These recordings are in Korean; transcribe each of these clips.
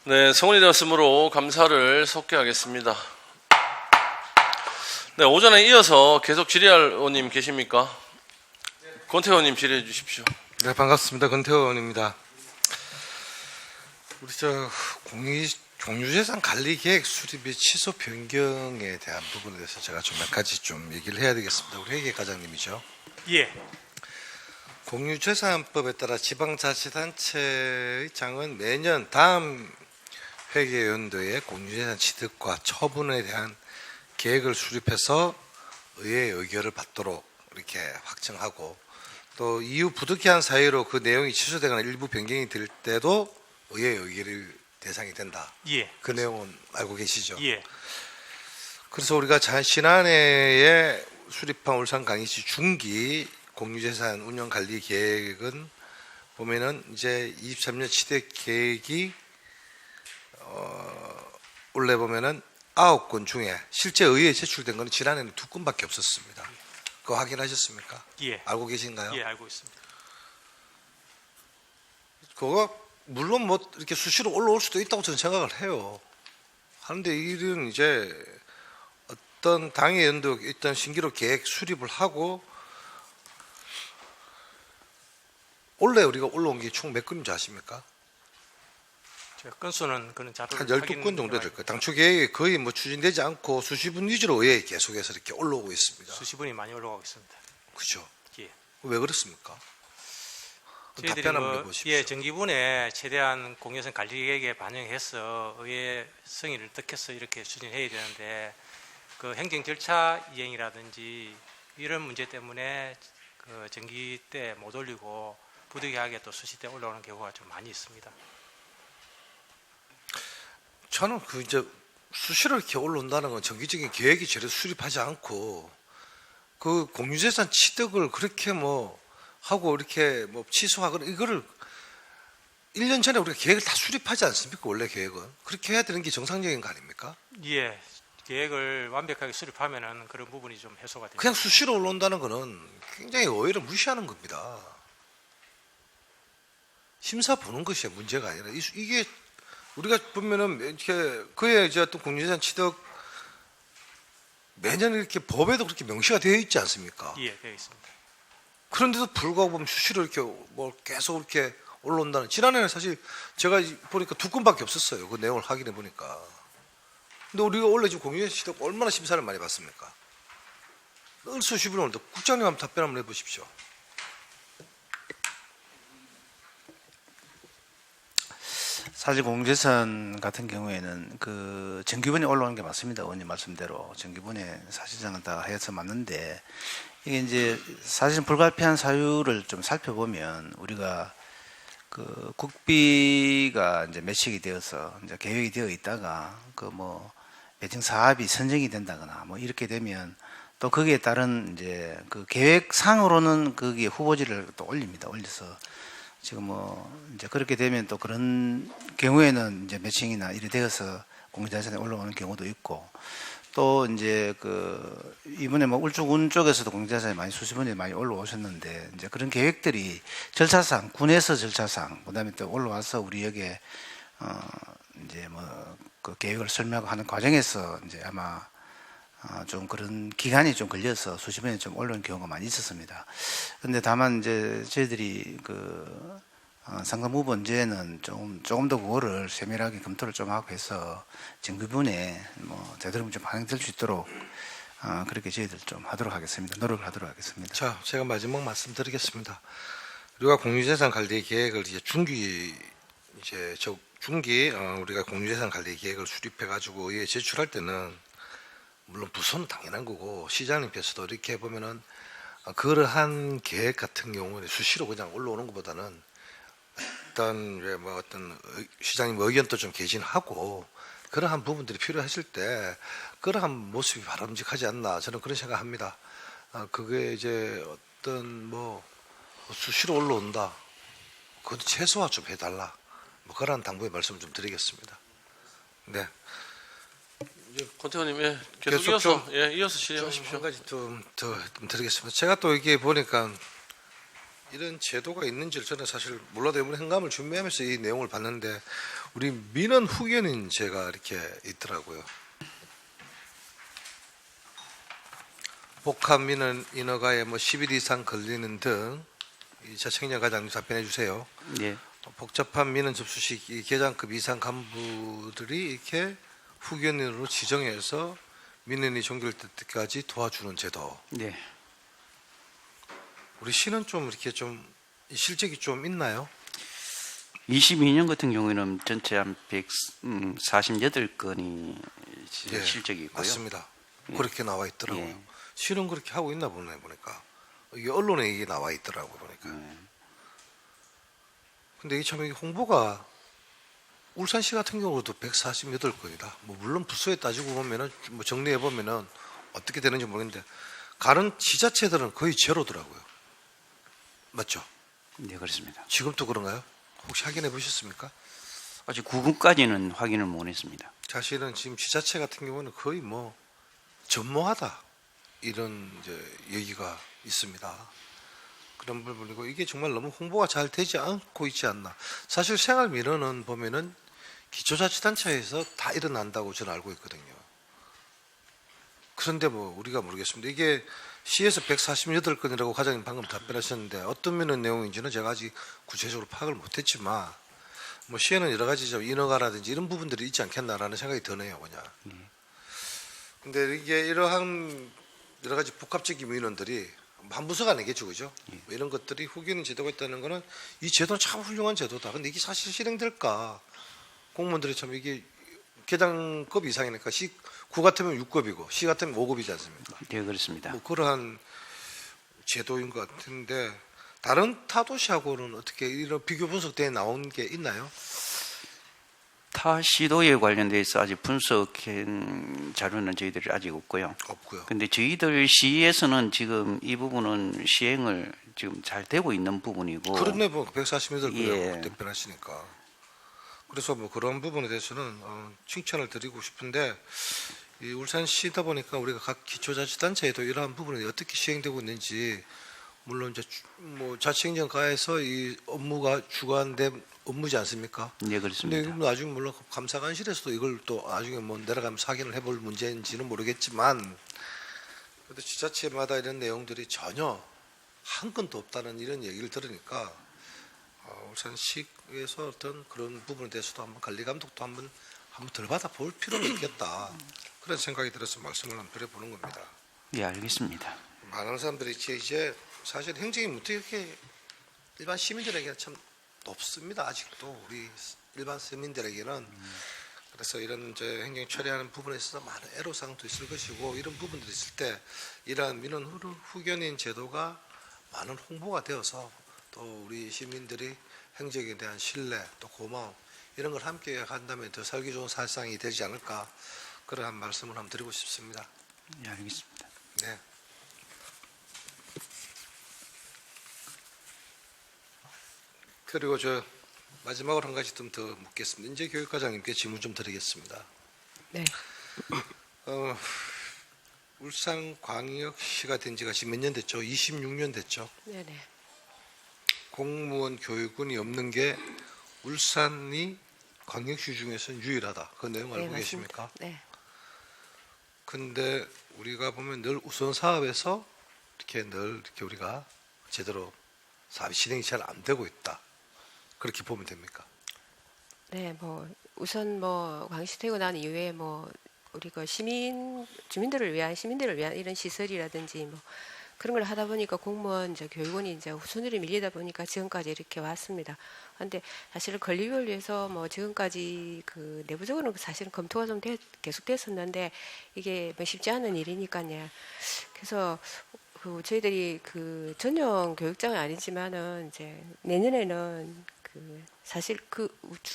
네, 성원이 되었으므로 감사를 속개하겠습니다. 네, 오전에 이어서 계속 질의할 의원님 계십니까? 권태호 의원님 질의해 주십시오. 네, 반갑습니다. 권태호 의원입니다. 우리 공유재산 관리 계획 수립 및 취소 변경에 대한 부분에 대해서 제가 좀 몇 가지 좀 얘기를 해야 되겠습니다. 우리 회계과장님이죠. 예. 공유재산법에 따라 지방자치단체의 장은 매년 다음 회계연도에 공유재산 취득과 처분에 대한 계획을 수립해서 의회의 의결을 받도록 이렇게 확정하고, 또 이후 부득이한 사유로 그 내용이 취소되거나 일부 변경이 될 때도 의회의 의결이 대상이 된다. 예. 그 내용은 알고 계시죠? 예. 그래서 우리가 지난해에 수립한 울산광역시 중기 공유재산 운영관리 계획은 보면은 이제 23년 취득 계획이 원래 보면은 9건 중에 실제 의회에 제출된 건 지난해는 2건밖에 없었습니다. 그거 확인하셨습니까? 예. 알고 계신가요? 예, 알고 있습니다. 그거 물론 뭐 이렇게 수시로 올라올 수도 있다고 저는 생각을 해요. 하는데 이런 이제 어떤 당의 연도 일단 신기록 계획 수립을 하고, 원래 우리가 올라온 게 총 몇 건인지 아십니까? 제가 건수는 그런 자료를 한 12건 정도 될 거예요. 당초 계획이 거의 뭐 추진되지 않고 수시분 위주로 의회에 계속해서 이렇게 올라오고 있습니다. 수십 분이 많이 올라가고 있습니다. 그죠? 예. 왜 그렇습니까? 저희들이 답변 한번 해보십시오. 예, 정기분에 최대한 공유재산 관리 계획에 반영해서 의회 승인을 득해서 이렇게 추진해야 되는데, 그 행정 절차 이행이라든지 이런 문제 때문에 그 정기 때 못 올리고 부득이하게 또 수시 때 올라오는 경우가 좀 많이 있습니다. 저는 그 이제 수시로 이렇게 올라온다는 건 정기적인 계획이 제대로 수립하지 않고, 그 공유재산 취득을 그렇게 뭐 하고 이렇게 뭐 취소하거나 이거를 1년 전에 우리가 계획을 다 수립하지 않습니까? 원래 계획은 그렇게 해야 되는 게 정상적인 거 아닙니까? 예, 계획을 완벽하게 수립하면은 그런 부분이 좀 해소가 됩니다. 그냥 수시로 올라온다는 거는 굉장히 의회를 무시하는 겁니다. 심사 보는 것이 문제가 아니라 이게 우리가 보면은 이렇게 그에 이제 또 공유재산 취득 매년 이렇게 법에도 그렇게 명시가 되어 있지 않습니까? 예, 되어 있습니다. 그런데도 불구하고 보면 수시로 이렇게 뭐 계속 이렇게 올라온다는, 지난해는 사실 제가 보니까 2건밖에 없었어요. 그 내용을 확인해 보니까. 근데 우리가 원래 지금 공유재산 취득 얼마나 심사를 많이 받습니까? 늘 수십 분 올때 국장님 한번 답변 한번 해보십시오. 사실 공유재산 같은 경우에는 그 정기분이 올라오는 게 맞습니다. 의원님 말씀대로 정기분에 사실상은 다 해서 맞는데, 이게 이제 사실 불가피한 사유를 좀 살펴보면 우리가 그 국비가 이제 매칭이 되어서 이제 계획이 되어 있다가 그 뭐 매칭 사업이 선정이 된다거나 뭐 이렇게 되면 또 거기에 따른 이제 그 계획상으로는 거기에 후보지를 또 올립니다. 올려서 지금 뭐 이제 그렇게 되면 또 그런 경우에는 이제 매칭이나 이래 되어서 공유재산에 올라오는 경우도 있고, 또 이제 그 이번에 뭐 울주군 쪽에서도 공유재산이 많이 수십 번이 많이 올라오셨는데, 이제 그런 계획들이 절차상 군에서 절차상 그다음에 또 올라와서 우리 여기에 이제 뭐 그 계획을 설명하고 하는 과정에서 이제 아마 좀 그런 기간이 좀 걸려서 수십 번이 좀 올라온 경우가 많이 있었습니다. 그런데 다만 이제 저희들이 그 상당 부분 이제는 조금 더 그거를 세밀하게 검토를 좀 하고 해서 정기분에 뭐 제대로 좀 반영될 수 있도록 그렇게 저희들 좀 하도록 하겠습니다. 노력을 하도록 하겠습니다. 자, 제가 마지막 말씀드리겠습니다. 우리가 공유재산 관리 계획을 이제 중기 우리가 공유재산 관리 계획을 수립해 가지고 의회에 제출할 때는 물론 부서는 당연한 거고, 시장님께서도 이렇게 보면은 그러한 계획 같은 경우는 수시로 그냥 올라오는 것보다는 어떤 시장님 의견도 좀 개진하고 그러한 부분들이 필요하실 때 그러한 모습이 바람직하지 않나, 저는 그런 생각합니다. 그게 이제 어떤 뭐 수시로 올라온다, 그것도 최소화 좀 해달라, 뭐 그런 당부의 말씀 좀 드리겠습니다. 네. 권태호 의원님, 예, 계속 이어서 질의하십시오. 한 가지 좀 더 드리겠습니다. 제가 또 이게 보니까 이런 제도가 있는지를 저는 사실 몰라도 이번에 현감을 준비하면서 이 내용을 봤는데 우리 민원 후견인제가 이렇게 있더라고요. 복합 민원 인허가에 뭐 10일 이상 걸리는 등 이 자청년 과장님 답변해 주세요. 예. 복잡한 민원 접수 시 이 계장급 이상 간부들이 이렇게 후견인으로 지정해서 민원이 종결될 때까지 도와주는 제도. 예. 우리 시는 좀 이렇게 좀 실적이 좀 있나요? 22년 같은 경우에는 전체 한 148건이 예, 실적이 있고요. 맞습니다. 그렇게 나와 있더라고요. 예. 실은 그렇게 하고 있나 보네 보니까. 이게 언론에 이게 나와 있더라고요 보니까. 근데 이게 참 이게 홍보가 울산시 같은 경우도 148건이다. 뭐 물론 부서에 따지고 보면은 뭐 정리해 보면은 어떻게 되는지 모르겠는데 다른 지자체들은 거의 제로더라고요. 맞죠? 네, 그렇습니다. 지금도 그런가요? 혹시 확인해 보셨습니까? 아직 구분까지는 확인을 못 했습니다. 사실은 지금 지자체 같은 경우는 거의 뭐 전무하다 이런 이제 얘기가 있습니다. 그런 부분이고 이게 정말 너무 홍보가 잘 되지 않고 있지 않나. 사실 생활 민원은 보면은 기초자치단체에서 다 일어난다고 저는 알고 있거든요. 그런데 뭐 우리가 모르겠습니다. 이게 시에서 148건이라고 과장님 방금 답변하셨는데 어떤 민원 내용인지는 제가 아직 구체적으로 파악을 못했지만 뭐 시에는 여러 가지 좀 인허가라든지 이런 부분들이 있지 않겠나라는 생각이 드네요, 그냥. 근데 이게 이러한 여러 가지 복합적인 민원들이 한 부서가 아니겠죠, 그죠? 뭐 이런 것들이 후견인 제도가 있다는 거는 이 제도는 참 훌륭한 제도다. 근데 이게 사실 실행될까? 공무원들이 참 이게 계장급 이상이니까 구 같으면 6급이고 시 같으면 5급이지 않습니까? 네, 그렇습니다. 뭐 그러한 제도인 것 같은데 다른 타도시하고는 어떻게 이런 비교 분석대에 나온 게 있나요? 타 시도에 관련돼서 아직 분석한 자료는 저희들이 아직 없고요. 없고요. 근데 저희들 시에서는 지금 이 부분은 시행을 지금 잘 되고 있는 부분이고. 그렇네, 뭐 148건 예. 대변하시니까. 그래서 뭐 그런 부분에 대해서는 칭찬을 드리고 싶은데 이 울산시다 보니까 우리가 각 기초자치단체에도 이러한 부분이 어떻게 시행되고 있는지 물론 이제 뭐 자치행정가에서 이 업무가 주관된 업무지 않습니까? 네, 근데 그렇습니다. 이건 나중에 물론 감사관실에서도 이걸 또 나중에 뭐 내려가면서 확인을 해볼 문제인지는 모르겠지만 그래도 지자체마다 이런 내용들이 전혀 한 건도 없다는 이런 얘기를 들으니까 울산시에서 어떤 그런 부분에 대해서도 한번 관리 감독도 한번 덜 받아 볼 필요는 있겠다 그런 생각이 들어서 말씀을 한번 드려보는 겁니다. 예, 알겠습니다. 많은 사람들이 이제 사실 행정이 무척 이렇게 일반 시민들에게는 참 높습니다. 아직도 우리 일반 시민들에게는. 그래서 이런 이제 행정 처리하는 부분에 있어서 많은 애로사항도 있을 것이고 이런 부분들이 있을 때 이러한 민원 후견인 제도가 많은 홍보가 되어서 또 우리 시민들이 행정에 대한 신뢰 또 고마움 이런 걸 함께 한다면 더 살기 좋은 살상이 되지 않을까 그러한 말씀을 한번 드리고 싶습니다. 예, 알겠습니다. 네. 그리고 저 마지막으로 한 가지 좀 더 묻겠습니다. 인재 교육과장님께 질문 좀 드리겠습니다. 네. 울산광역시가 된 지가 지금 몇 년 됐죠? 26년 됐죠. 네네. 공무원 교육원이 없는 게 울산이 광역시 중에서는 유일하다. 그 내용 알고 맞습니다. 계십니까? 네. 근데 우리가 보면 늘 우선 사업에서 이렇게 늘 이렇게 우리가 제대로 사업이 진행이 잘 안 되고 있다. 그렇게 보면 됩니까? 네, 뭐 우선 뭐 광역시 되고 난 이후에 뭐 우리 그 주민들을 위한 시민들을 위한 이런 시설이라든지 뭐 그런 걸 하다 보니까 공무원 이제 교육원이 이제 후순위를 밀리다 보니까 지금까지 이렇게 왔습니다. 그런데 사실은 건립을 위해서 뭐 지금까지 그 내부적으로는 사실은 검토가 좀 계속됐었는데 이게 뭐 쉽지 않은 일이니까요. 그래서 그 저희들이 그 전용 교육장은 아니지만은 이제 내년에는 그 사실 그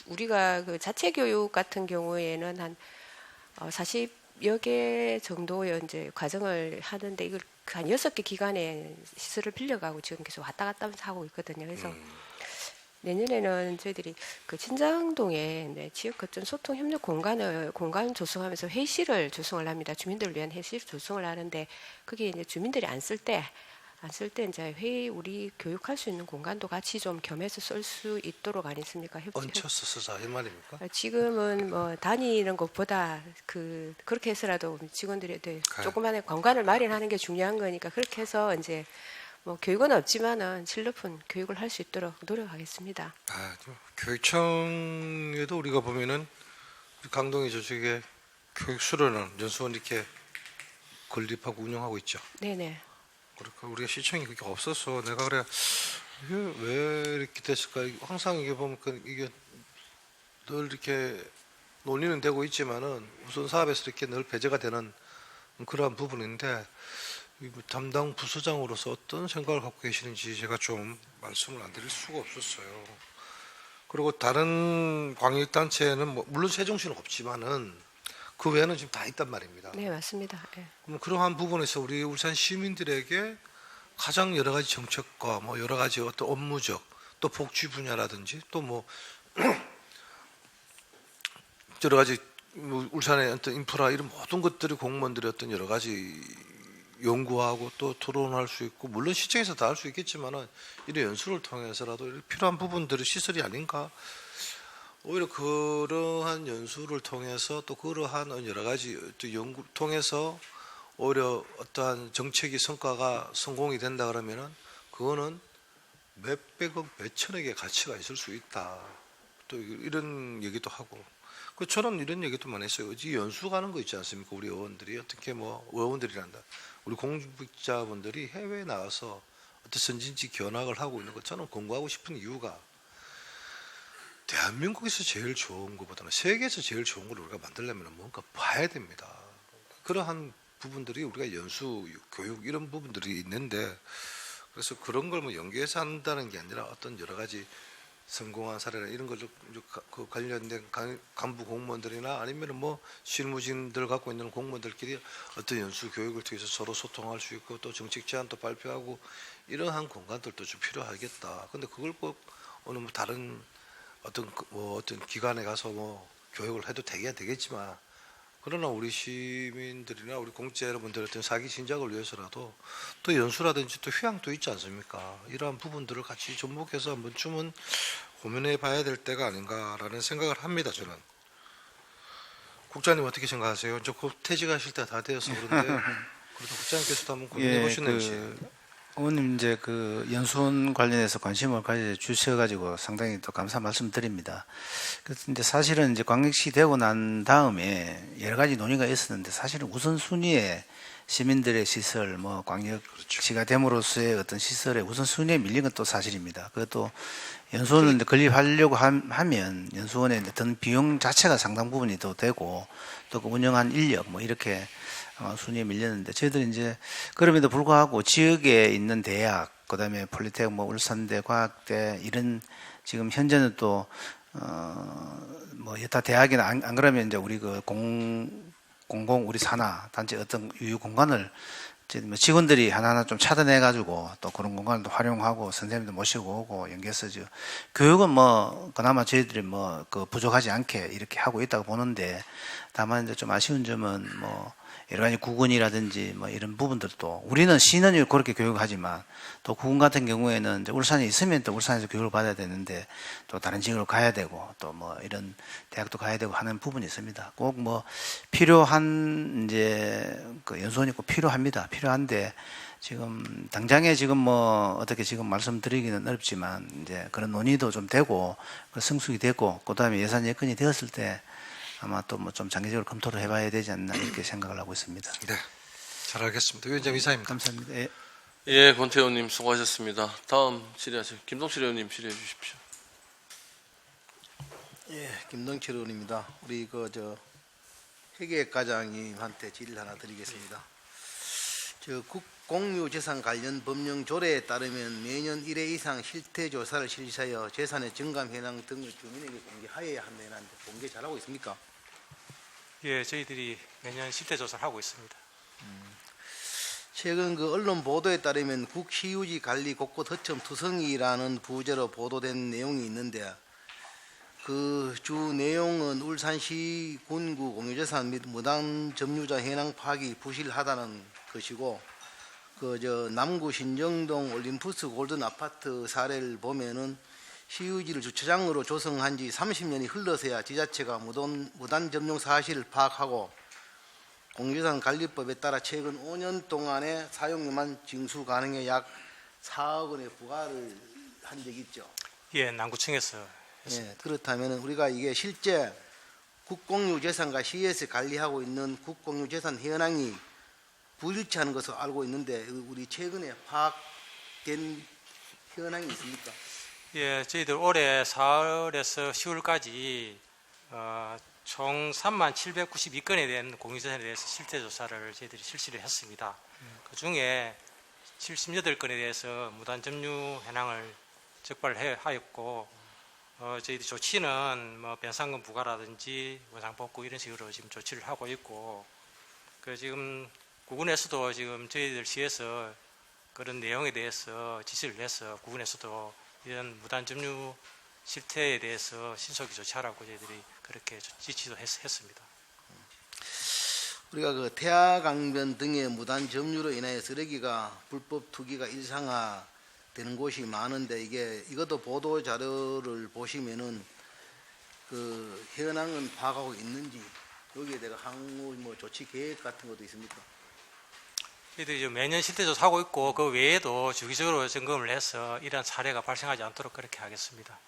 우리가 그 자체 교육 같은 경우에는 한 40여 개 정도의 이제 과정을 하는데 이걸 한 6개 기관에 시설을 빌려가고 지금 계속 왔다 갔다 하면서 하고 있거든요. 그래서 내년에는 저희들이 그 진장동에 지역 거점 소통 협력 공간 조성하면서 회의실을 조성을 합니다. 주민들을 위한 회의실 조성을 하는데 그게 이제 주민들이 안 쓸 때 안 쓸 때 이제 회의 우리 교육할 수 있는 공간도 같이 좀 겸해서 쓸 수 있도록 아니습니까? 얹혀서 쓰자 이 말입니까? 지금은 뭐 다니는 것보다 그렇게 해서라도 직원들이 그래. 조그만한 공간을 마련하는 게 중요한 거니까 그렇게 해서 이제 뭐 교육은 없지만은 질 높은 교육을 할 수 있도록 노력하겠습니다. 교육청에도 우리가 보면은 우리 강동희 조직의 교육 수련원 연수원 이렇게 건립하고 운영하고 있죠. 네네. 그러니까 우리가 시청이 그게 없어서 내가 그래 이게 왜 이렇게 됐을까? 항상 이게 보면 이게 늘 이렇게 논의는 되고 있지만은 우선 사업에서 이렇게 늘 배제가 되는 그러한 부분인데 담당 부서장으로서 어떤 생각을 갖고 계시는지 제가 좀 말씀을 안 드릴 수가 없었어요. 그리고 다른 광역단체는 뭐 물론 세종시는 없지만은 그 외에는 지금 다 있단 말입니다. 네, 맞습니다. 예. 그럼 그러한 부분에서 우리 울산 시민들에게 가장 여러 가지 정책과 뭐 여러 가지 어떤 업무적 또 복지 분야라든지 또 뭐 여러 가지 뭐 울산의 어떤 인프라 이런 모든 것들이 공무원들이 어떤 여러 가지 연구하고 또 토론할 수 있고 물론 시청에서 다 할 수 있겠지만은 이런 연수를 통해서라도 이렇게 필요한 부분들의 시설이 아닌가. 오히려 그러한 연수를 통해서 또 그러한 여러 가지 또 연구를 통해서 오히려 어떠한 정책의 성과가 성공이 된다 그러면은 그거는 몇백억, 몇천억의 가치가 있을 수 있다. 또 이런 얘기도 하고. 그 저는 이런 얘기도 많이 했어요. 이 연수 가는 거 있지 않습니까? 우리 의원들이 어떻게 뭐 의원들이란다. 우리 공직자분들이 해외에 나가서 어떤 선진지 견학을 하고 있는 거 저는 권고하고 싶은 이유가 대한민국에서 제일 좋은 것보다는 세계에서 제일 좋은 걸 우리가 만들려면 뭔가 봐야 됩니다. 그러한 부분들이 우리가 연수, 교육 이런 부분들이 있는데 그래서 그런 걸 뭐 연계해서 한다는 게 아니라 어떤 여러 가지 성공한 사례나 이런 걸로 그 관련된 간부 공무원들이나 아니면 뭐 실무진들 갖고 있는 공무원들끼리 어떤 연수 교육을 통해서 서로 소통할 수 있고 또 정책 제안도 발표하고 이러한 공간들도 좀 필요하겠다. 근데 그걸 꼭 어느 뭐 다른 어떤 기관에 가서 뭐 교육을 해도 되겠지만 그러나 우리 시민들이나 우리 공직자 여러분들의 어떤 사기 진작을 위해서라도 또 연수라든지 또 휴양도 있지 않습니까? 이러한 부분들을 같이 접목해서 한 번쯤은 고민해 봐야 될 때가 아닌가라는 생각을 합니다. 저는. 국장님 어떻게 생각하세요? 저 곧 퇴직하실 때 다 되어서 그런데 그래도 국장님께서도 한번 고민해 보시는지. 의원님 이제 그 연수원 관련해서 관심을 가져 주셔가지고 상당히 또 감사 말씀드립니다. 그런데 사실은 이제 광역시 되고 난 다음에 여러 가지 논의가 있었는데 사실은 우선순위에 시민들의 시설, 뭐 광역시가 됨으로써의 어떤 시설의 우선순위에 밀린 건 또 사실입니다. 그것도 연수원을 이제 건립하려고 하면 연수원에 든 비용 자체가 상당 부분이 더 되고 또 그 운영한 인력 뭐 이렇게 순위에 밀렸는데 저희들이 이제 그럼에도 불구하고 지역에 있는 대학 그다음에 폴리텍 뭐 울산대 과학대 이런 지금 현재는 또 뭐 여타 대학이나 안 그러면 이제 우리 그 공공 우리 산하 단체 어떤 유휴 공간을 직원들이 하나하나 좀 차단해 가지고 또 그런 공간도 활용하고 선생님도 모시고 오고 연계해서 교육은 뭐 그나마 저희들이 뭐 그 부족하지 않게 이렇게 하고 있다고 보는데 다만 이제 좀 아쉬운 점은 뭐 여러 가지 구군이라든지 뭐 이런 부분들도 우리는 시는이 그렇게 교육하지만 또 구군 같은 경우에는 이제 울산에 있으면 또 울산에서 교육을 받아야 되는데 또 다른 지역으로 가야 되고 또 뭐 이런 대학도 가야 되고 하는 부분이 있습니다. 꼭 뭐 필요한 이제 그 연수원이 꼭 필요합니다. 필요한데 지금 당장에 지금 뭐 어떻게 지금 말씀드리기는 어렵지만 이제 그런 논의도 좀 되고 성숙이 되고 그다음에 예산 여건이 되었을 때 아마 또 뭐 좀 장기적으로 검토를 해봐야 되지 않나 이렇게 생각을 하고 있습니다. 네, 잘 알겠습니다. 위원장 이사입니다. 감사합니다. 예. 예, 권태호 의원님 수고하셨습니다. 다음 질의하세요. 김동실 의원님 질의해 주십시오. 예, 김동철 의원입니다. 우리 회계과장님한테 질의를 하나 드리겠습니다. 국공유재산 관련 법령 조례에 따르면 매년 1회 이상 실태 조사를 실시하여 재산의 증감 현황 등을 주민에게 공개하여야 한다는데 공개 잘하고 있습니까? 예, 저희들이 매년 실태 조사를 하고 있습니다. 최근 그 언론 보도에 따르면 국시유지 관리 곳곳 허점 투성이라는 부제로 보도된 내용이 있는데 그 주 내용은 울산시 군구 공유재산 및 무단 점유자 현황 파악이 부실하다는 것이고 남구 신정동 올림푸스 골든 아파트 사례를 보면은 시유지를 주차장으로 조성한 지 30년이 흘러서야 지자체가 무단 점용 사실을 파악하고 공유재산 관리법에 따라 최근 5년 동안에 사용료만 징수 가능해 약 4억 원의 부과를 한 적이 있죠. 예, 남구청에서 예, 그렇다면 우리가 이게 실제 국공유재산과 시에서 관리하고 있는 국공유재산 현황이 불일치하는 것으로 알고 있는데 우리 최근에 파악된 현황이 있습니까? 예, 저희들 올해 4월에서 10월까지 총 3792건에 대한 공유재산에 대해서 실태 조사를 저희들이 실시를 했습니다. 그 중에 78건에 대해서 무단 점유 현황을 적발하였고, 저희들 조치는 뭐 변상금 부과라든지 원상복구 이런 식으로 지금 조치를 하고 있고, 지금 구군에서도 지금 저희들 시에서 그런 내용에 대해서 지시를 해서 구군에서도 이런 무단 점유 실태에 대해서 신속히 조치하라고 저희들이 그렇게 지시도 했습니다. 우리가 태화강변 등의 무단 점유로 인하여 쓰레기가 불법 투기가 일상화되는 곳이 많은데 이것도 보도 자료를 보시면은 현황은 파악하고 있는지 여기에 대해 향후 뭐 조치 계획 같은 것도 있습니까? 저희들이 매년 실태 조사하고 있고 그 외에도 주기적으로 점검을 해서 이러한 사례가 발생하지 않도록 그렇게 하겠습니다.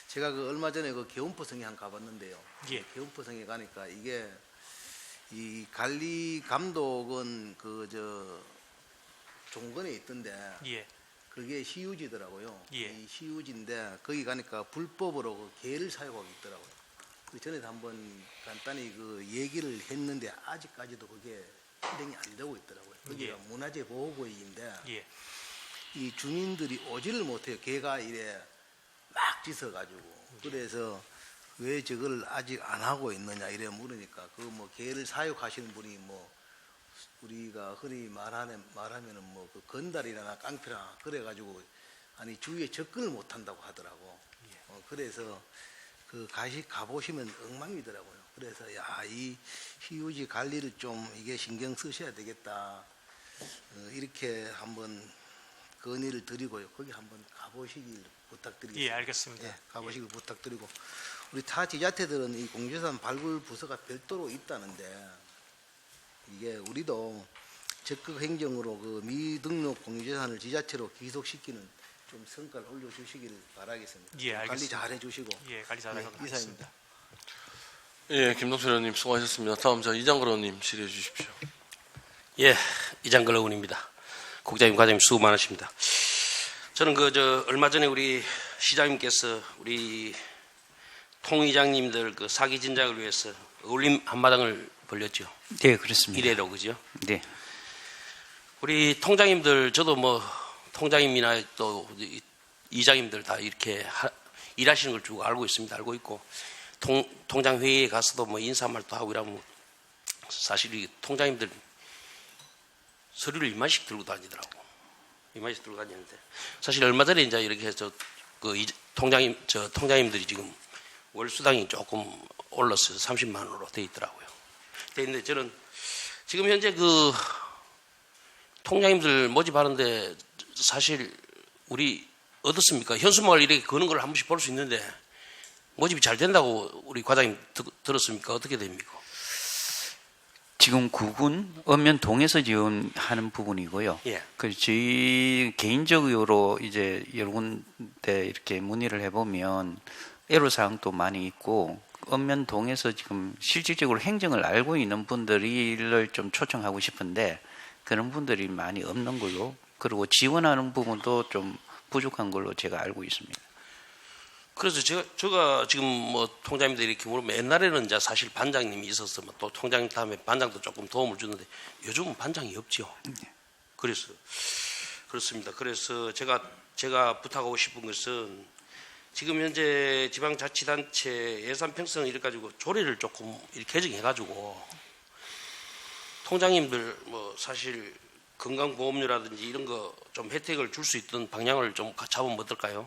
제가 얼마 전에 개운포성에 한 가봤는데요. 예. 개운포성에 가니까 이게 이 관리 감독은 종건에 있던데 예. 그게 시유지더라고요. 예. 이 시유지인데 거기 가니까 불법으로 개를 사용하고 있더라고요. 그 전에도 한번 간단히 얘기를 했는데 아직까지도 그게 실행이 안 되고 있더라고요. 거기가 예. 문화재 보호구역인데 예. 이 주민들이 오지를 못해요. 개가 이래 막 짖어가지고. 그래서 왜 저걸 아직 안 하고 있느냐 이래 물으니까 개를 사육하시는 분이 우리가 흔히 말하면은 건달이나 깡패나 그래가지고 아니 주위에 접근을 못 한다고 하더라고. 그래서 가보시면 엉망이더라고요. 그래서 이 희유지 관리를 좀 이게 신경 쓰셔야 되겠다. 이렇게 한번 건의를 드리고요. 거기 한번 가보시길 부탁드리겠습니다. 예, 알겠습니다. 예, 가보시길 부탁드리고 우리 타 지자체들은 이 공유재산 발굴 부서가 별도로 있다는데 이게 우리도 적극 행정으로 미등록 공유재산을 지자체로 귀속시키는 좀 성과를 올려주시길 바라겠습니다. 예, 알겠습니다. 관리 잘 해주시고. 예, 관리 잘하도록 네, 이사입니다. 예, 김동철 의원님 수고하셨습니다. 다음 이장걸 의원님 질의해 주십시오. 예, 이장걸 의원입니다. 국장님, 과장님 수고 많으십니다. 저는 얼마 전에 우리 시장님께서 우리 통의장님들 사기 진작을 위해서 어울림 한마당을 벌렸죠. 네, 그렇습니다. 1회로, 그죠? 네. 우리 통장님들, 저도 통장님이나 또 이장님들 다 이렇게 일하시는 걸 쭉 알고 있습니다. 알고 있고, 통장 회의에 가서도 인사말도 하고 이러면 사실 이 통장님들 서류를 이만씩 들고 다니더라고. 이만씩 들고 다니는데 사실 얼마 전에 이제 이렇게 해서 통장님들이 지금 월수당이 조금 올랐어요. 30만 원으로 돼 있더라고요. 돼 있는데 저는 지금 현재 통장님들 모집하는데 사실 우리 어떻습니까? 현수막을 이렇게 거는 걸 한 번씩 볼 수 있는데 모집이 잘 된다고 우리 과장님 들었습니까? 어떻게 됩니까? 지금 구군 읍면동에서 지원하는 부분이고요. 예. 저희 개인적으로 이제 여러 군데 이렇게 문의를 해보면 애로사항도 많이 있고 읍면동에서 지금 실질적으로 행정을 알고 있는 분들을 좀 초청하고 싶은데 그런 분들이 많이 없는 걸로, 그리고 지원하는 부분도 좀 부족한 걸로 제가 알고 있습니다. 그래서 제가 지금 통장님들이 이렇게 물으면 옛날에는 이제 사실 반장님이 있어서 또 통장님 다음에 반장도 조금 도움을 주는데 요즘은 반장이 없죠. 그래서 그렇습니다. 그래서 제가 부탁하고 싶은 것은 지금 현재 지방자치단체 예산 편성 이래 가지고 조례를 조금 이렇게 개정해 가지고 통장님들 사실 건강보험료라든지 이런 거 좀 혜택을 줄 수 있던 방향을 좀 잡으면 어떨까요?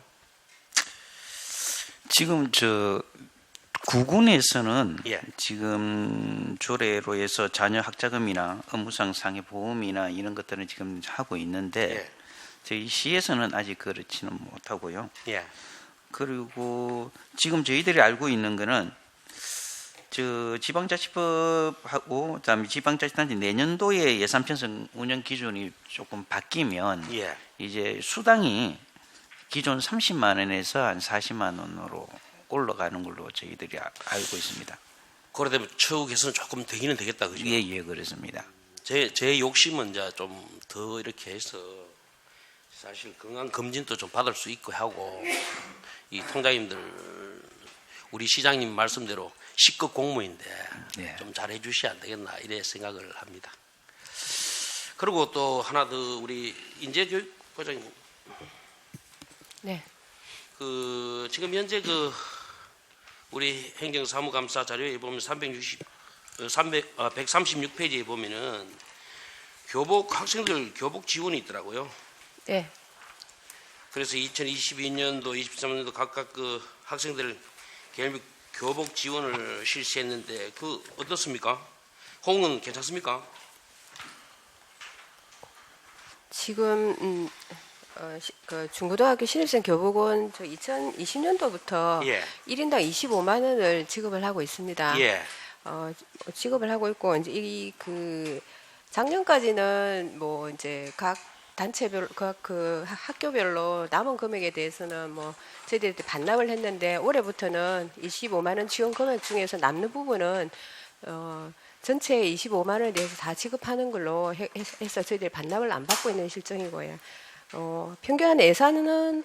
지금 구군에서는 예. 지금 조례로 해서 자녀 학자금이나 업무상 상해 보험이나 이런 것들은 지금 하고 있는데 예. 저희 시에서는 아직 그렇지는 못하고요. 예. 그리고 지금 저희들이 알고 있는 거는 저 지방자치법하고 그다음에 지방자치단체 내년도에 예산 편성 운영 기준이 조금 바뀌면 예. 이제 수당이 기존 30만 원에서 한 40만 원으로 올라가는 걸로 저희들이 알고 있습니다. 그래 되면 처우 개선 조금 되기는 되겠다, 그죠? 예, 그렇습니다. 제 욕심은 이제 좀 더 이렇게 해서 사실 건강 검진도 좀 받을 수 있고 하고 이 통장님들 우리 시장님 말씀대로 식급 공무인데 네. 좀 잘해 주셔야 안 되겠나 이래 생각을 합니다. 그리고 또 하나 더 우리 인재교육과장님 네. 그 지금 현재 그 우리 행정사무감사 자료에 보면 136페이지에 보면은 학생들 교복 지원이 있더라고요. 네. 그래서 2022년도, 23년도 각각 그 학생들 개별 교복 지원을 실시했는데 그 어떻습니까? 호응은 괜찮습니까? 지금 그 중고등학교 신입생 교복은 저 2020년도부터 예. 1인당 25만 원을 지급을 하고 있습니다. 예. 지급을 하고 있고 이제 그 작년까지는 뭐 이제 각 단체별 그 학교별로 남은 금액에 대해서는 뭐 저희들이 반납을 했는데 올해부터는 25만 원 지원 금액 중에서 남는 부분은 전체 25만 원에 대해서 다 지급하는 걸로 해서 저희들이 반납을 안 받고 있는 실정이고요. 평균 예산은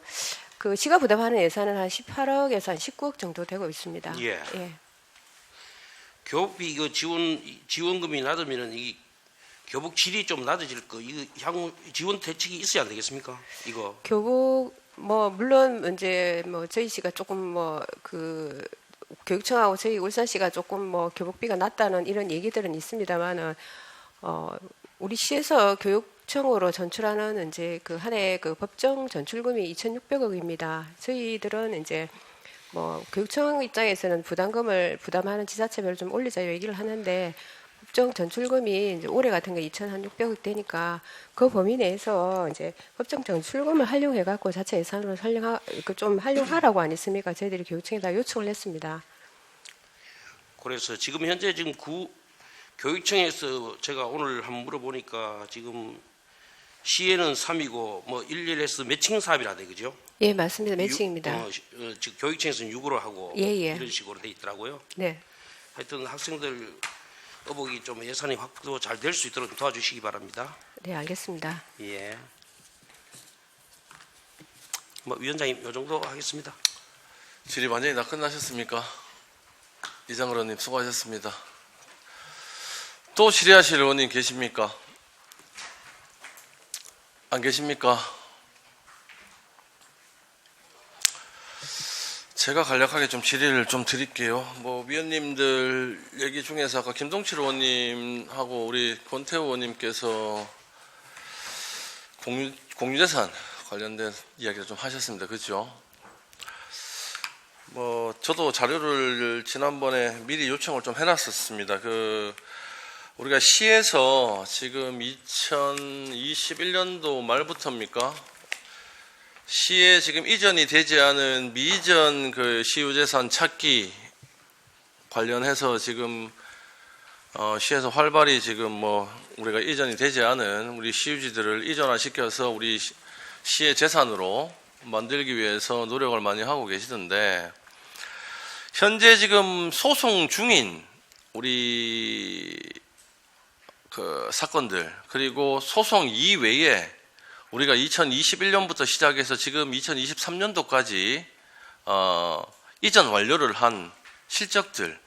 그 시가 부담하는 예산은 한 18억에서 한 19억 정도 되고 있습니다. 예. 예. 교복비 이거 지원금이 낮으면은 이 교복 질이 좀 낮아질 거 이거 향후 지원 대책이 있어야 안 되겠습니까? 이거 교복 뭐 물론 이제 뭐 저희 시가 조금 뭐 그 교육청하고 저희 울산시가 조금 뭐 교복비가 낮다는 이런 얘기들은 있습니다만은 우리 시에서 교육청으로 전출하는 이제 그 한 해 그 법정 전출금이 2,600억입니다. 저희들은 이제 뭐 교육청 입장에서는 부담금을 부담하는 지자체별로 좀 올리자 얘기를 하는데 법정 전출금이 이제 올해 같은 게 2,600억 되니까 그 범위 내에서 이제 법정 전출금을 활용해 갖고 자체 예산으로 좀 활용하라고 안 했습니까? 저희들이 교육청에다 요청을 했습니다. 그래서 지금 현재 지금 교육청에서 제가 오늘 한번 물어보니까 지금 시에는 3이고 뭐 11에서 매칭 사업이라 돼 그죠? 예, 맞습니다. 매칭입니다. 지금 교육청에서는 6으로 하고 예. 이런 식으로 돼 있더라고요. 네. 하여튼 학생들 어복이 좀 예산이 확보 잘 될 수 있도록 도와주시기 바랍니다. 네, 알겠습니다. 예. 뭐 위원장님 요 정도 하겠습니다. 질의 완전히 다 끝나셨습니까? 이장근 의원님 수고하셨습니다. 또 질의하실 의원님 계십니까? 안 계십니까? 제가 간략하게 좀 질의를 좀 드릴게요. 뭐 위원님들 얘기 중에서 아까 김동칠 의원님하고 우리 권태우 의원님께서 공유재산 관련된 이야기를 좀 하셨습니다. 그렇죠? 뭐 저도 자료를 지난번에 미리 요청을 좀 해놨었습니다. 우리가 시에서 지금 2021년도 말부터입니까? 시에 지금 이전이 되지 않은 미이전 그 시유재산 찾기 관련해서 지금 시에서 활발히 지금 뭐 우리가 이전이 되지 않은 우리 시유지들을 이전화시켜서 우리 시의 재산으로 만들기 위해서 노력을 많이 하고 계시던데 현재 지금 소송 중인 우리 그 사건들 그리고 소송 이외에 우리가 2021년부터 시작해서 지금 2023년도까지 이전 완료를 한 실적들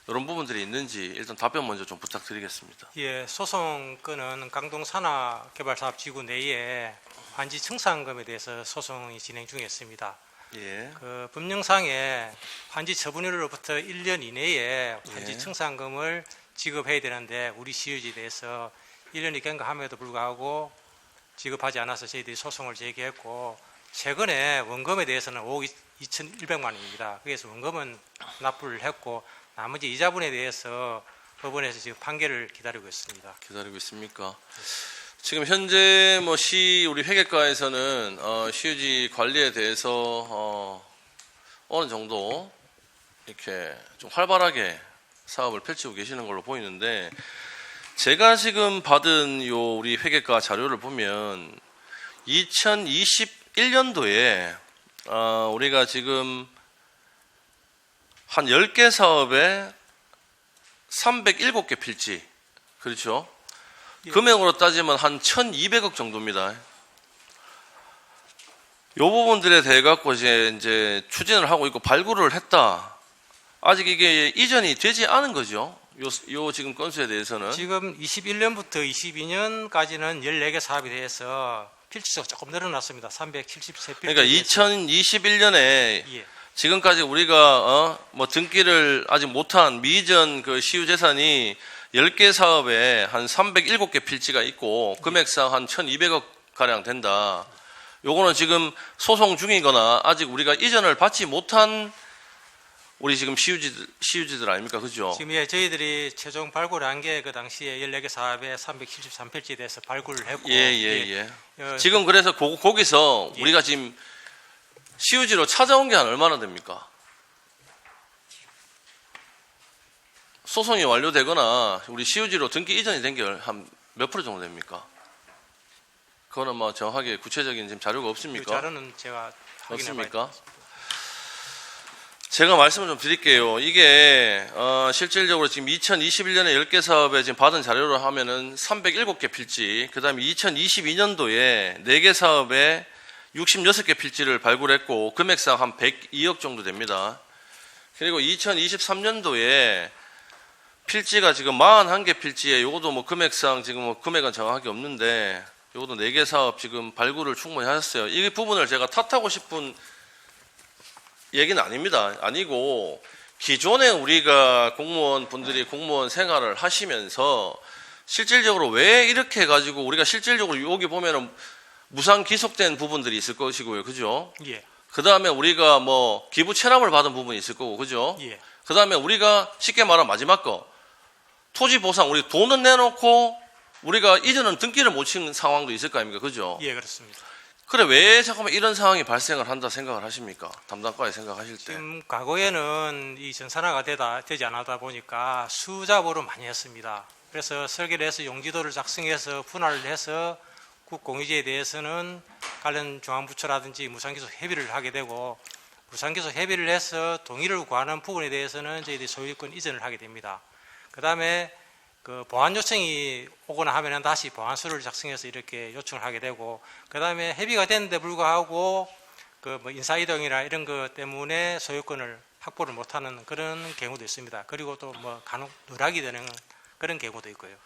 이런 부분들이 있는지 일단 답변 먼저 좀 부탁드리겠습니다. 예, 소송 건은 강동 산하개발사업지구 내에 환지 청산금에 대해서 소송이 진행 중에 있습니다. 예. 그 법령상에 환지 처분일로부터 1년 이내에 환지 예. 청산금을 지급해야 되는데 우리 시유지에 대해서 1년이 경과함에도 불구하고 지급하지 않아서 저희들이 소송을 제기했고 최근에 원금에 대해서는 5억 2,100만 원입니다. 그래서 원금은 납부를 했고 나머지 이자분에 대해서 법원에서 지금 판결을 기다리고 있습니다. 기다리고 있습니까? 지금 현재 뭐 우리 회계과에서는 시유지 관리에 대해서 어느 정도 이렇게 좀 활발하게 사업을 펼치고 계시는 걸로 보이는데, 제가 지금 받은 우리 회계과 자료를 보면 2021년도에 우리가 지금 한 10개 사업에 307개 필지, 그렇죠? 예. 금액으로 따지면 한 1,200억 정도입니다. 이 부분들에 대해 갖고 이제 추진을 하고 있고 발굴을 했다. 아직 이게 이전이 되지 않은 거죠. 요 지금 건수에 대해서는. 지금 21년부터 22년까지는 14개 사업에 대해서 필지수가 조금 늘어났습니다. 373필지. 그러니까 2021년에 예. 지금까지 우리가 뭐 등기를 아직 못한 미이전 그 시유 재산이 10개 사업에 한 307개 필지가 있고 금액상 한 1,200억 가량 된다. 요거는 지금 소송 중이거나 아직 우리가 이전을 받지 못한 우리 지금 시유지들 아닙니까? 그죠? 지금 예, 저희들이 최종 발굴한 게 그 당시에 14개 사업에 373필지에 대해서 발굴을 했고 예. 지금 그래서 거기서 예. 우리가 지금 시유지로 찾아온 게 한 얼마나 됩니까? 소송이 완료되거나 우리 시유지로 등기 이전이 된 게 한 몇 프로 정도 됩니까? 그거는 뭐 정확하게 구체적인 지금 자료가 그 없습니까? 자료는 제가 확인해 봐야 없습니까? 제가 말씀을 좀 드릴게요. 이게 실질적으로 지금 2021년에 10개 사업에 지금 받은 자료로 하면은 307개 필지, 그 다음에 2022년도에 4개 사업에 66개 필지를 발굴했고 금액상 한 102억 정도 됩니다. 그리고 2023년도에 필지가 지금 41개 필지에 요것도 뭐 금액상 지금 뭐 금액은 정확하게 없는데 요것도 4개 사업 지금 발굴을 충분히 하셨어요. 이 부분을 제가 탓하고 싶은 얘기는 아닙니다. 아니고 기존에 우리가 공무원 분들이 공무원 생활을 하시면서 실질적으로 왜 이렇게 해가지고 우리가 실질적으로 여기 보면은 무상 기속된 부분들이 있을 것이고요. 그죠? 예. 그 다음에 우리가 뭐 기부 체납을 받은 부분이 있을 거고. 그죠? 예. 그 다음에 우리가 쉽게 말하면 마지막 거 토지 보상, 우리 돈은 내놓고 우리가 이전은 등기를 못 친 상황도 있을 거 아닙니까? 그죠? 예, 그렇습니다. 그래, 왜 잠깐만 이런 상황이 발생을 한다 생각을 하십니까? 담당과에 생각하실 때. 지금 과거에는 이 전산화가 되지 않았다 보니까 수잡으로 많이 했습니다. 그래서 설계를 해서 용지도를 작성해서 분할을 해서 국공유지에 대해서는 관련 중앙부처라든지 무상기소 협의를 하게 되고 무상기소 협의를 해서 동의를 구하는 부분에 대해서는 저희들이 소유권 이전을 하게 됩니다. 그 다음에 그 보완 요청이 오거나 하면은 다시 보완서를 작성해서 이렇게 요청을 하게 되고, 그 다음에 협의가 됐는데 불구하고 그 뭐 인사이동이나 이런 것 때문에 소유권을 확보를 못하는 그런 경우도 있습니다. 그리고 또 뭐 간혹 누락이 되는 그런 경우도 있고요.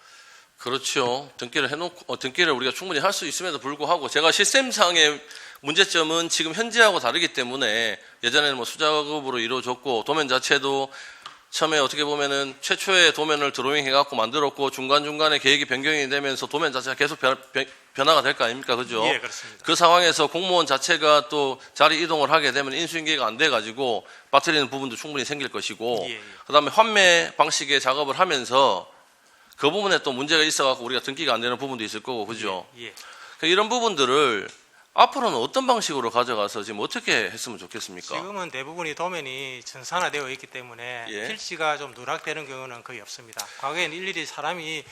그렇죠. 등기를 해놓고, 등기를 우리가 충분히 할 수 있음에도 불구하고 제가 시스템상의 문제점은 지금 현재하고 다르기 때문에 예전에는 뭐 수작업으로 이루어졌고 도면 자체도 처음에 어떻게 보면은 최초의 도면을 드로잉 해갖고 만들었고 중간중간에 계획이 변경이 되면서 도면 자체가 계속 변화가 될 거 아닙니까? 그죠? 예, 그렇습니다. 그 상황에서 공무원 자체가 또 자리 이동을 하게 되면 인수인계가 안 돼가지고 빠뜨리는 부분도 충분히 생길 것이고 예. 그 다음에 환매 방식의 작업을 하면서 그 부분에 또 문제가 있어갖고 우리가 등기가 안 되는 부분도 있을 거고, 그죠? 예. 그러니까 이런 부분들을 앞으로는 어떤 방식으로 가져가서 지금 어떻게 했으면 좋겠습니까? 지금은 대부분이 도면이 전산화되어 있기 때문에 예. 필지가 좀 누락되는 경우는 거의 없습니다. 과거에는 일일이 사람이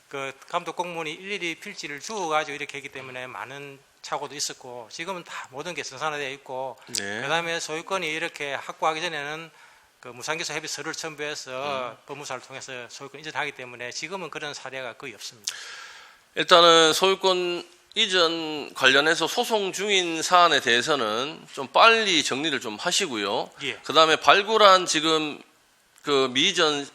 그 감독 공무원이 일일이 필지를 주어가지고 이렇게 했기 때문에 많은 착오도 있었고 지금은 다 모든 게 전산화되어 있고 네. 그다음에 소유권이 이렇게 확보하기 전에는 그 무상기소 협의서를 첨부해서 법무사를 통해서 소유권 이전하기 때문에 지금은 그런 사례가 거의 없습니다. 일단은 소유권 이전 관련해서 소송 중인 사안에 대해서는 좀 빨리 정리를 좀 하시고요. 예. 그 다음에 발굴한 지금 그 미이전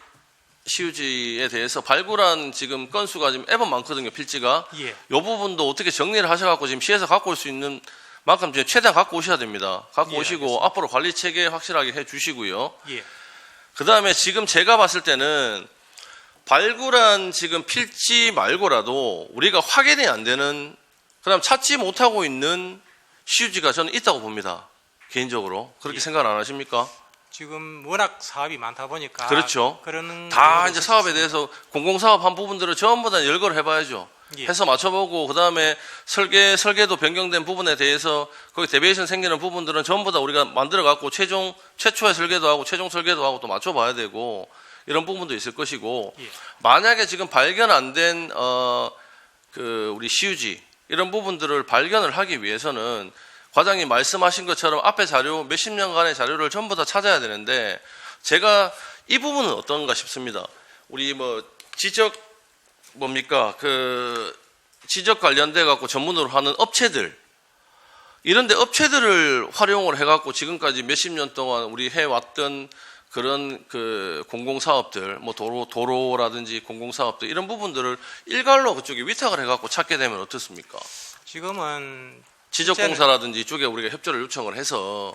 시유지에 대해서 발굴한 지금 건수가 지금 애번 많거든요, 필지가. 예. 이 부분도 어떻게 정리를 하셔갖고 지금 시에서 갖고 올 수 있는 만큼 이제 최대한 갖고 오셔야 됩니다. 갖고 예, 오시고 알겠습니다. 앞으로 관리 체계 확실하게 해 주시고요. 예. 그 다음에 지금 제가 봤을 때는 발굴한 지금 필지 말고라도 우리가 확인이 안 되는, 그 다음 찾지 못하고 있는 시유지가 저는 있다고 봅니다. 개인적으로. 그렇게 생각 안 하십니까? 지금 워낙 사업이 많다 보니까 그렇죠. 그런 다 경우도 이제 있을 사업에 수 대해서 공공사업 한 부분들을 전부 다 열거를 해봐야죠. 예. 해서 맞춰보고 그다음에 설계도 변경된 부분에 대해서 거기 데비에이션 생기는 부분들은 전부 다 우리가 만들어갖고 최초의 설계도 하고 최종 설계도 하고 또 맞춰봐야 되고 이런 부분도 있을 것이고 예. 만약에 지금 발견 안 된 우리 시유지 이런 부분들을 발견을 하기 위해서는 과장님 말씀하신 것처럼 앞에 자료 몇십 년간의 자료를 전부 다 찾아야 되는데 제가 이 부분은 어떤가 싶습니다. 우리 지적 지적 관련돼 갖고 전문으로 하는 업체들 이런데 업체들을 활용을 해갖고 지금까지 몇십 년 동안 우리 해왔던 그런 공공사업들 도로라든지 공공사업들 이런 부분들을 일괄로 그쪽에 위탁을 해갖고 찾게 되면 어떻습니까? 지금은 지적공사라든지 이쪽에 우리가 협조를 요청을 해서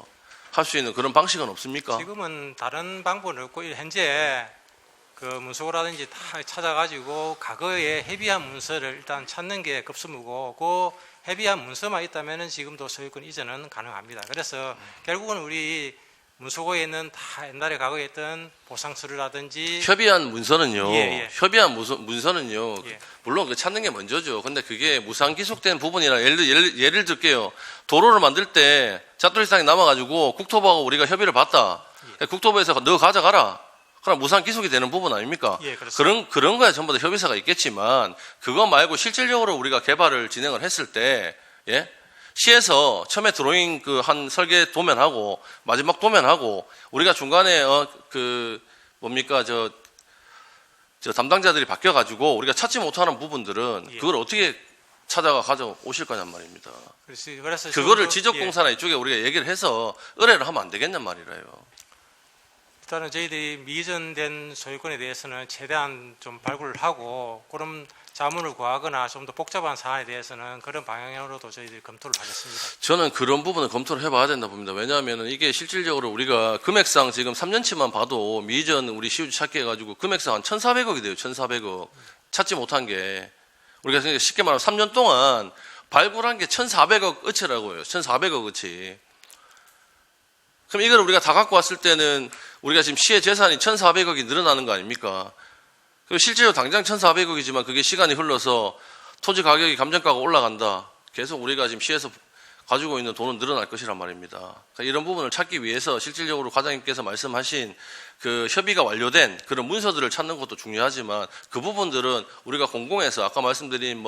할 수 있는 그런 방식은 없습니까? 지금은 다른 방법은 없고 현재 그 문서고라든지 다 찾아가지고 과거에 해비한 문서를 일단 찾는 게 급선무고 그 해비한 문서만 있다면은 지금도 소유권 이전은 가능합니다. 그래서 결국은 우리 문서고에 있는 다 옛날에 과거에 있던 보상서류라든지 협의한 문서는요. 예. 협의한 문서는요. 예. 물론 찾는 게 먼저죠. 근데 그게 무상 기속된 부분이라 예를 들게요. 도로를 만들 때 잣돌이상이 남아가지고 국토부하고 우리가 협의를 봤다. 국토부에서 너 가져가라. 그럼 무상 기속이 되는 부분 아닙니까? 예, 그렇습니다. 그런 거에 전부 다 협의서가 있겠지만 그거 말고 실질적으로 우리가 개발을 진행을 했을 때 시에서 처음에 드로잉 한 설계 도면하고 마지막 도면하고 우리가 중간에 저 담당자들이 바뀌어가지고 우리가 찾지 못하는 부분들은 예. 그걸 어떻게 찾아가 가져오실 거냔 말입니다. 그래서 그거를 지금도- 지적공사나 이쪽에 우리가 얘기를 해서 의뢰를 하면 안 되겠냔 말이래요. 일단은 저희들이 미이전된 소유권에 대해서는 최대한 좀 발굴을 하고 그런 자문을 구하거나 좀 더 복잡한 사안에 대해서는 그런 방향으로도 저희들이 검토를 하겠습니다. 저는 그런 부분을 검토를 해봐야 된다 봅니다. 왜냐하면 이게 실질적으로 우리가 금액상 지금 3년치만 봐도 미이전 우리 시유지 찾기 해가지고 금액상 한 1,400억이 돼요. 1,400억. 찾지 못한 게. 우리가 쉽게 말하면 3년 동안 발굴한 게 1,400억 어치라고요. 1,400억 어치. 그럼 이걸 우리가 다 갖고 왔을 때는 우리가 지금 시의 재산이 1,400억이 늘어나는 거 아닙니까? 그리고 실제로 당장 1,400억이지만 그게 시간이 흘러서 토지 가격이 감정가가 올라간다. 계속 우리가 지금 시에서 가지고 있는 돈은 늘어날 것이란 말입니다. 그러니까 이런 부분을 찾기 위해서 실질적으로 과장님께서 말씀하신 그 협의가 완료된 그런 문서들을 찾는 것도 중요하지만 그 부분들은 우리가 공공에서 아까 말씀드린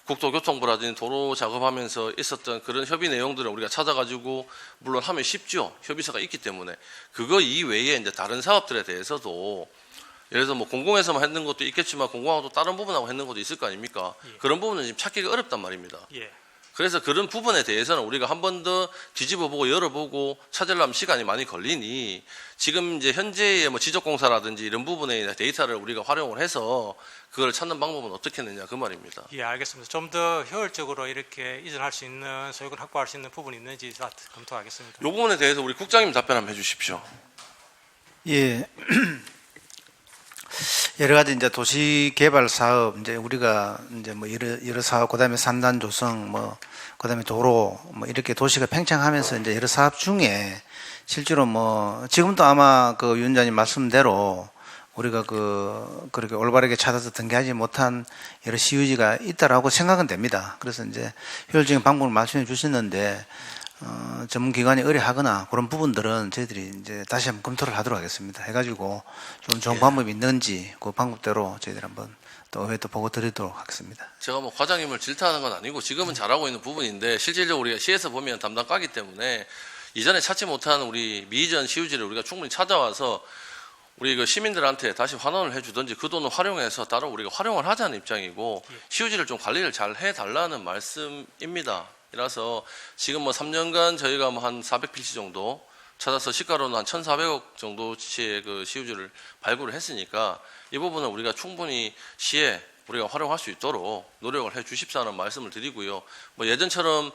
국토교통부라든지 도로 작업하면서 있었던 그런 협의 내용들을 우리가 찾아가지고 물론 하면 쉽죠. 협의서가 있기 때문에 그거 이외에 이제 다른 사업들에 대해서도 예를 들어서 공공에서만 했는 것도 있겠지만 공공하고 또 다른 부분하고 했는 것도 있을 거 아닙니까? 예. 그런 부분은 지금 찾기가 어렵단 말입니다. 예. 그래서 그런 부분에 대해서는 우리가 한 번 더 뒤집어보고 열어보고 찾으려면 시간이 많이 걸리니 지금 이제 현재의 지적공사라든지 이런 부분의 데이터를 우리가 활용을 해서 그걸 찾는 방법은 어떻게 했느냐 그 말입니다. 예, 알겠습니다. 좀 더 효율적으로 이렇게 이전할 수 있는 소유권 확보할 수 있는 부분이 있는지 다 검토하겠습니다. 이 부분에 대해서 우리 국장님 답변 한번 해주십시오. 예. 여러 가지 이제 도시 개발 사업, 이제 우리가 이제 여러 사업, 그 다음에 산단 조성, 그 다음에 도로, 이렇게 도시가 팽창하면서 이제 여러 사업 중에 실제로 지금도 아마 그 위원장님 말씀대로 우리가 그렇게 올바르게 찾아서 등기하지 못한 여러 시유지가 있다라고 생각은 됩니다. 그래서 이제 효율적인 방법을 말씀해 주셨는데, 전문기관이 의뢰하거나 그런 부분들은 저희들이 이제 다시 한번 검토를 하도록 하겠습니다. 해가지고 좀 좋은 방법이 있는지 그 방법대로 저희들 한번 또 의회 또 보고 드리도록 하겠습니다. 제가 과장님을 질타하는 건 아니고 지금은 잘하고 있는 부분인데 실질적으로 우리가 시에서 보면 담당과기 때문에 이전에 찾지 못한 우리 미이전 시유지를 우리가 충분히 찾아와서 우리 시민들한테 다시 환원을 해주든지 그 돈을 활용해서 따로 우리가 활용을 하자는 입장이고 시유지를 좀 관리를 잘 해달라는 말씀입니다. 이라서 지금 3년간 저희가 한 400필지 정도 찾아서 시가로는 한 1,400억 정도치의 그 시유지를 발굴을 했으니까 이 부분은 우리가 충분히 시에 우리가 활용할 수 있도록 노력을 해 주십사는 말씀을 드리고요. 예전처럼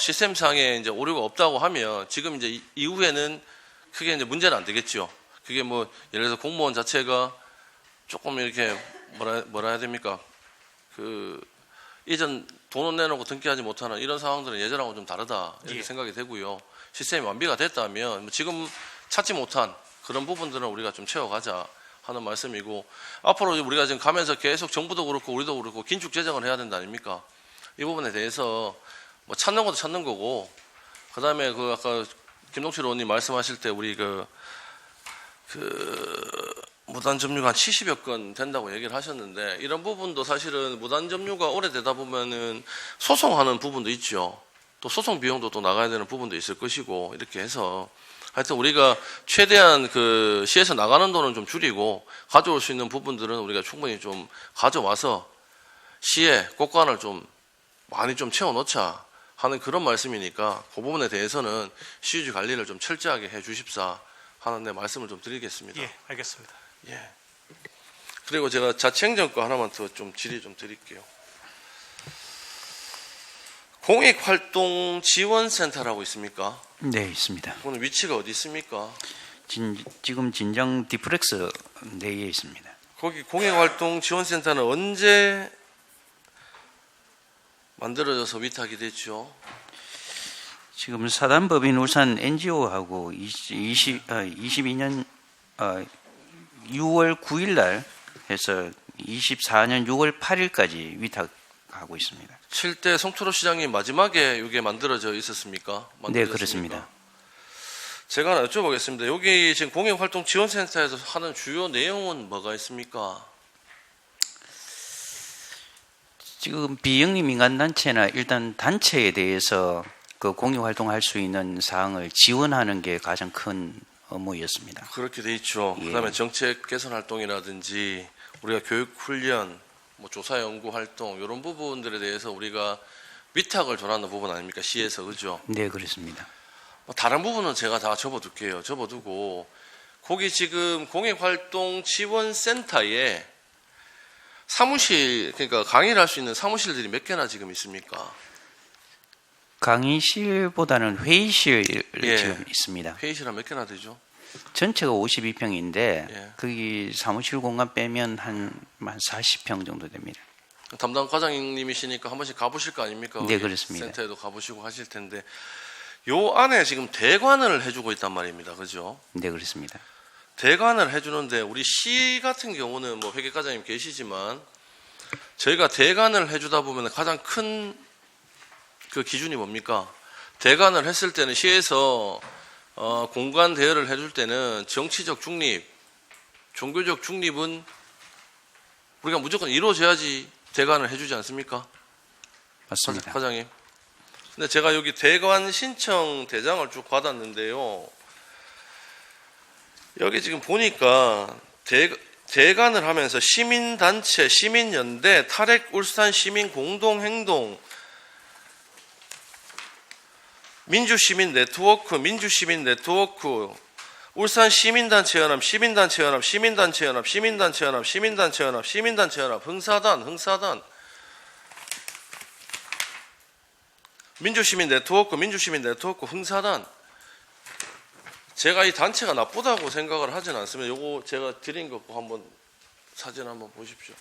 시스템상에 이제 오류가 없다고 하면 지금 이제 이후에는 크게 이제 문제는 안 되겠죠. 그게 예를 들어서 공무원 자체가 조금 이렇게 뭐라 해야 됩니까? 이전 돈은 내놓고 등기하지 못하는 이런 상황들은 예전하고 좀 다르다 이렇게 예. 생각이 되고요. 시스템이 완비가 됐다면 뭐 지금 찾지 못한 그런 부분들은 우리가 좀 채워가자 하는 말씀이고, 앞으로 우리가 지금 가면서 계속 정부도 그렇고 우리도 그렇고 긴축 재정을 해야 된다 아닙니까? 이 부분에 대해서 뭐 찾는 것도 찾는 거고, 그 다음에 그 아까 김동철 의원님 말씀하실 때 우리 그 무단 점유가 한 70여 건 된다고 얘기를 하셨는데, 이런 부분도 사실은 무단 점유가 오래되다 보면은 소송하는 부분도 있죠. 또 소송 비용도 또 나가야 되는 부분도 있을 것이고, 이렇게 해서 하여튼 우리가 최대한 그 시에서 나가는 돈은 좀 줄이고 가져올 수 있는 부분들은 우리가 충분히 좀 가져와서 시에 곳간을 좀 많이 좀 채워놓자 하는 그런 말씀이니까, 그 부분에 대해서는 시유지 관리를 좀 철저하게 해 주십사 하는 내 말씀을 좀 드리겠습니다. 예, 알겠습니다. 예. 그리고 제가 자치행정 거 하나만 더 좀 질의 좀 드릴게요. 공익활동지원센터라고 있습니까? 네, 있습니다. 그거는 위치가 어디 있습니까? 지금 진정 디플렉스 내에 있습니다. 거기 공익활동지원센터는 언제 만들어져서 위탁이 됐죠? 지금 사단법인 울산 NGO하고 22년 6월 9일 날 해서 24년 6월 8일까지 위탁하고 있습니다. 7대 송철호 시장이 마지막에 이게 만들어져 있었습니까? 네, 그렇습니다. 제가 하나 여쭤보겠습니다. 여기 지금 공익활동지원센터에서 하는 주요 내용은 뭐가 있습니까? 지금 비영리 민간단체나 일단 단체에 대해서 그 공익활동할 수 있는 사항을 지원하는 게 가장 큰 업무였습니다. 그렇게 돼 있죠. 예. 그다음에 정책 개선 활동이라든지 우리가 교육 훈련, 뭐 조사 연구 활동 이런 부분들에 대해서 우리가 위탁을 전하는 부분 아닙니까? 시에서, 그죠? 네, 그렇습니다. 뭐 다른 부분은 제가 다 접어둘게요. 접어두고 거기 지금 공익활동지원센터에 사무실, 그러니까 강의를 할 수 있는 사무실들이 몇 개나 지금 있습니까? 강의실보다는 회의실이 예. 지금 있습니다. 회의실 한 몇 개나 되죠? 전체가 52평인데 예. 거기 사무실 공간 빼면 한 40평 정도 됩니다. 담당 과장님이시니까 한 번씩 가보실 거 아닙니까? 네, 거기 그렇습니다. 센터에도 가보시고 하실 텐데 요 안에 지금 대관을 해주고 있단 말입니다. 그죠? 네, 그렇습니다. 대관을 해주는데 우리 시 같은 경우는 뭐 회계과장님 계시지만 저희가 대관을 해주다 보면 가장 큰 그 기준이 뭡니까? 대관을 했을 때는 시에서 공간 대여를 해줄 때는 정치적 중립, 종교적 중립은 우리가 무조건 이루어져야지 대관을 해주지 않습니까? 맞습니다. 과장님. 근데 제가 여기 대관 신청 대장을 쭉 받았는데요. 여기 지금 보니까 대관을 하면서 시민단체, 시민연대, 탈핵울산 시민공동행동, 민주시민네트워크, 울산시민단체연합, 시민단체연합, 시민단체연합, 시민단체연합, 시민단체연합, 시민단체연합, 흥사단, 민주시민네트워크, 흥사단. 제가 이 단체가 나쁘다고 생각을 하진 않습니다. 요거 제가 드린 거 한번 사진 한번 보십시오.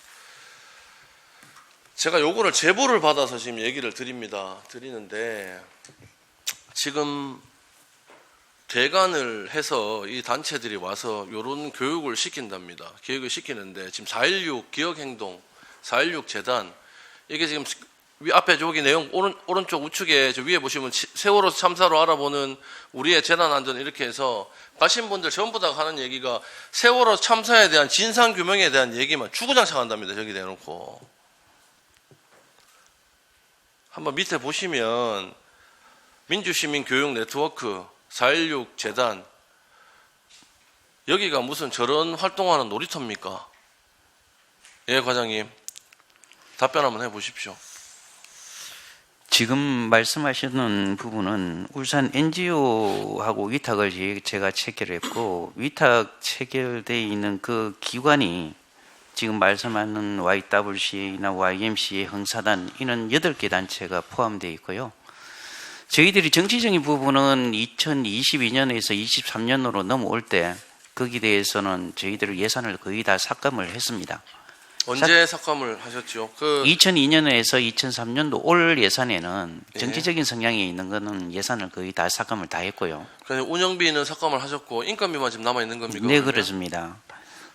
제가 요거를 제보를 받아서 지금 얘기를 드리는데 지금 대관을 해서 이 단체들이 와서 요런 교육을 시킨답니다. 교육을 시키는데 지금 4.16 기억행동, 4.16 재단, 이게 지금 앞에 저기 내용 오른쪽 우측에 저 위에 보시면 세월호 참사로 알아보는 우리의 재난안전 이렇게 해서 가신 분들 전부 다 하는 얘기가 세월호 참사에 대한 진상규명에 대한 얘기만 주구장창 한답니다. 저기 내놓고. 한번 밑에 보시면 민주시민교육네트워크, 4.16 재단, 여기가 무슨 저런 활동하는 놀이터입니까? 예, 과장님. 답변 한번 해보십시오. 지금 말씀하시는 부분은 울산 NGO하고 위탁을 제가 체결했고, 위탁 체결되어 있는 그 기관이 지금 말씀하는 YWCA나 YMCA, 흥사단 이런 8개 단체가 포함되어 있고요. 저희들이 정치적인 부분은 2022년에서 23년으로 넘어올 때 거기에 대해서는 저희들 예산을 거의 다 삭감을 했습니다. 언제 삭감을 하셨죠? 그 2002년에서 2003년도 올 예산에는 예. 정치적인 성향이 있는 거는 예산을 거의 다 삭감을 다 했고요. 그냥 운영비는 삭감을 하셨고 인건비만 지금 남아 있는 겁니까? 네, 그러면? 그렇습니다.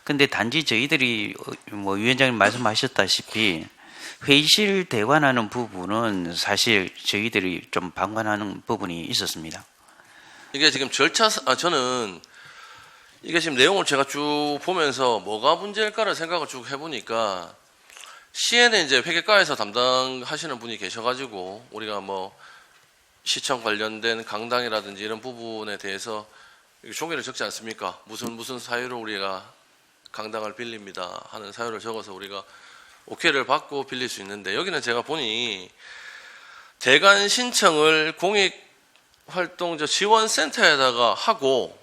근데 단지 저희들이 뭐 위원장님 말씀하셨다시피 회의실 대관하는 부분은 사실 저희들이 좀 방관하는 부분이 있었습니다. 이게 지금 저는 이게 지금 내용을 제가 쭉 보면서 뭐가 문제일까를 생각을 쭉 해보니까 시에는 이제 회계과에서 담당하시는 분이 계셔가지고 우리가 뭐 시청 관련된 강당이라든지 이런 부분에 대해서 종이를 적지 않습니까? 무슨 사유로 우리가 강당을 빌립니다 하는 사유를 적어서 우리가 오케이를 받고 빌릴 수 있는데 여기는 제가 보니 대관 신청을 공익활동 지원센터에다가 하고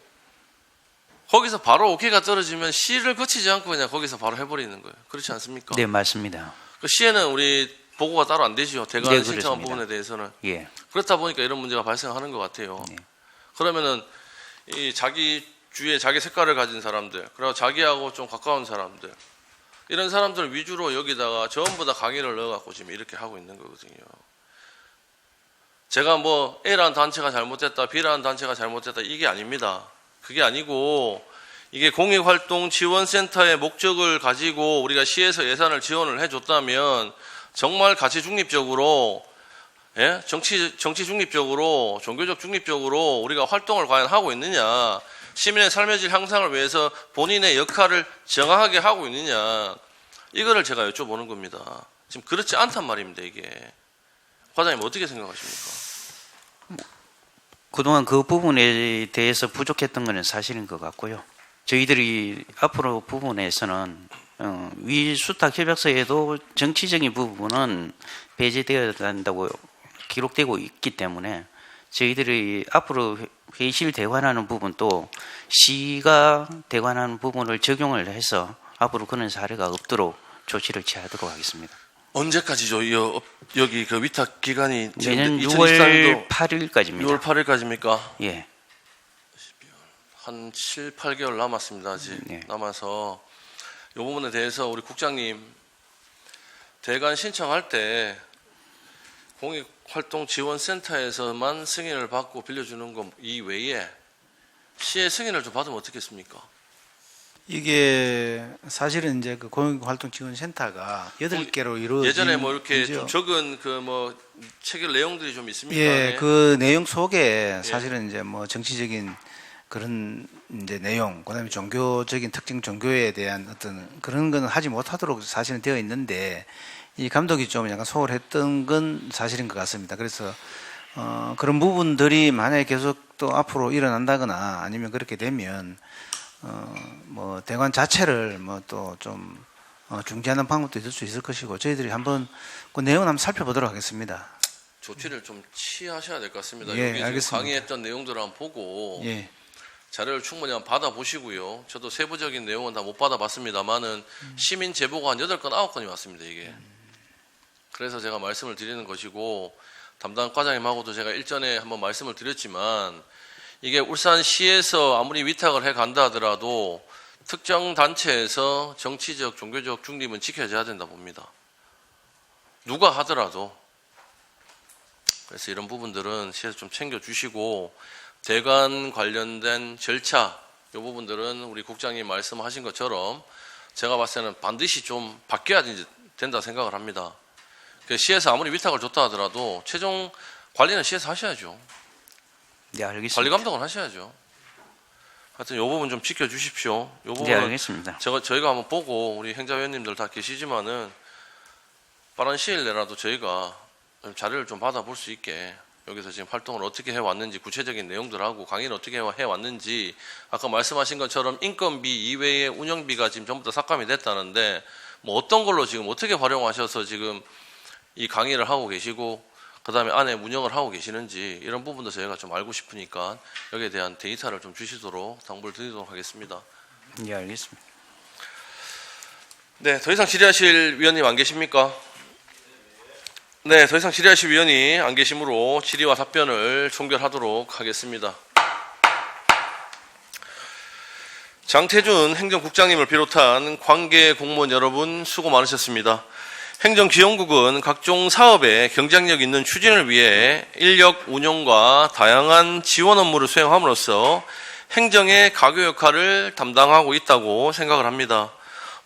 거기서 바로 오케이가 떨어지면 시를 거치지 않고 그냥 거기서 바로 해버리는 거예요. 그렇지 않습니까? 네, 맞습니다. 그 시에는 우리 보고가 따로 안 되죠. 대관 네, 신청한 그렇습니다. 부분에 대해서는. 예. 그렇다 보니까 이런 문제가 발생하는 것 같아요. 네. 그러면은 이 자기 주위에 자기 색깔을 가진 사람들, 그리고 자기하고 좀 가까운 사람들, 이런 사람들 위주로 여기다가 전부 다 강의를 넣어갖고 지금 이렇게 하고 있는 거거든요. 제가 뭐 A라는 단체가 잘못됐다, B라는 단체가 잘못됐다 이게 아닙니다. 그게 아니고 이게 공익활동지원센터의 목적을 가지고 우리가 시에서 예산을 지원을 해줬다면 정말 가치 중립적으로, 예? 정치 중립적으로, 종교적 중립적으로 우리가 활동을 과연 하고 있느냐, 시민의 삶의 질 향상을 위해서 본인의 역할을 정확하게 하고 있느냐, 이거를 제가 여쭤보는 겁니다. 지금 그렇지 않단 말입니다, 이게. 과장님 어떻게 생각하십니까? 그동안 그 부분에 대해서 부족했던 것은 사실인 것 같고요. 저희들이 앞으로 부분에서는 위 수탁 협약서에도 정치적인 부분은 배제되어야 한다고 기록되고 있기 때문에 저희들이 앞으로 회의실 대관하는 부분도 시가 대관하는 부분을 적용을 해서 앞으로 그런 사례가 없도록 조치를 취하도록 하겠습니다. 언제까지죠? 여기 그 위탁 기간이 내년 2024년도 6월 8일까지입니다. 6월 8일까지입니까? 예. 한 7, 8개월 남았습니다. 아직 네. 남아서 이 부분에 대해서 우리 국장님 대관 신청할 때 공익활동지원센터에서만 승인을 받고 빌려주는 것 이외에 시의 승인을 좀 받으면 어떻겠습니까? 이게 사실은 이제 그 공익활동지원센터가 8개로 이루어진 예전에 뭐 이렇게 거죠. 좀 적은 그 뭐 체결 내용들이 좀 있습니까? 예, 네. 그 내용 속에 사실은 이제 뭐 정치적인 그런 이제 내용, 그다음에 종교적인 특정 종교에 대한 어떤 그런 거는 하지 못하도록 사실은 되어 있는데 이 감독이 좀 약간 소홀했던 건 사실인 것 같습니다. 그래서 그런 부분들이 만약에 계속 또 앞으로 일어난다거나 아니면 그렇게 되면 뭐 대관 자체를 뭐 또 좀 중지하는 방법도 있을 수 있을 것이고 저희들이 한번 그 내용을 한번 살펴보도록 하겠습니다. 조치를 좀 취하셔야 될 것 같습니다. 예, 여기 지금 알겠습니다. 강의했던 내용들을 한번 보고 예, 자료를 충분히 한번 받아보시고요. 저도 세부적인 내용은 다 못 받아봤습니다만은 시민 제보가 한 8건, 9건이 왔습니다. 이게. 그래서 제가 말씀을 드리는 것이고 담당 과장님하고도 제가 일전에 한번 말씀을 드렸지만 이게 울산시에서 아무리 위탁을 해 간다 하더라도 특정 단체에서 정치적, 종교적 중립은 지켜져야 된다 봅니다. 누가 하더라도. 그래서 이런 부분들은 시에서 좀 챙겨주시고 대관 관련된 절차 이 부분들은 우리 국장님 말씀하신 것처럼 제가 봤을 때는 반드시 좀 바뀌어야 된다 생각을 합니다. 시에서 아무리 위탁을 줬다 하더라도 최종 관리는 시에서 하셔야죠. 네, 알겠습니다. 관리 감독은 하셔야죠. 하여튼 이 부분 좀 지켜주십시오. 이 네, 부분은 알겠습니다. 저희가 한번 보고 우리 행자위원님들 다 계시지만은 빠른 시일 내라도 저희가 자료를 좀 받아볼 수 있게 여기서 지금 활동을 어떻게 해왔는지 구체적인 내용들하고 강의를 어떻게 해왔는지 아까 말씀하신 것처럼 인건비 이외의 운영비가 지금 전부 다 삭감이 됐다는데 뭐 어떤 걸로 지금 어떻게 활용하셔서 지금 이 강의를 하고 계시고 그 다음에 안에 운영을 하고 계시는지 이런 부분도 저희가 좀 알고 싶으니까 여기에 대한 데이터를 좀 주시도록 당부를 드리도록 하겠습니다. 네, 알겠습니다. 네, 더 이상 질의하실 위원님 안 계십니까? 네, 더 이상 질의하실 위원이 안 계시므로 질의와 답변을 종결하도록 하겠습니다. 장태준 행정국장님을 비롯한 관계 공무원 여러분 수고 많으셨습니다. 행정지원국은 각종 사업의 경쟁력 있는 추진을 위해 인력 운용과 다양한 지원 업무를 수행함으로써 행정의 가교 역할을 담당하고 있다고 생각을 합니다.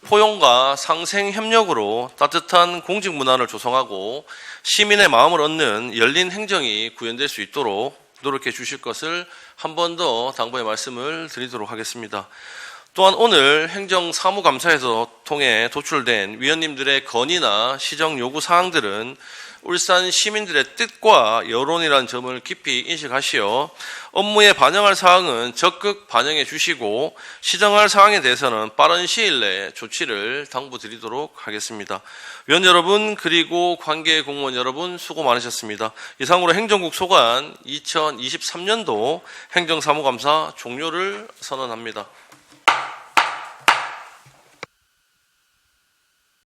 포용과 상생 협력으로 따뜻한 공직 문화를 조성하고 시민의 마음을 얻는 열린 행정이 구현될 수 있도록 노력해 주실 것을 한 번 더 당부의 말씀을 드리도록 하겠습니다. 또한 오늘 행정사무감사에서 통해 도출된 위원님들의 건의나 시정 요구 사항들은 울산 시민들의 뜻과 여론이라는 점을 깊이 인식하시어 업무에 반영할 사항은 적극 반영해 주시고 시정할 사항에 대해서는 빠른 시일 내에 조치를 당부드리도록 하겠습니다. 위원 여러분 그리고 관계 공무원 여러분 수고 많으셨습니다. 이상으로 행정국 소관 2023년도 행정사무감사 종료를 선언합니다.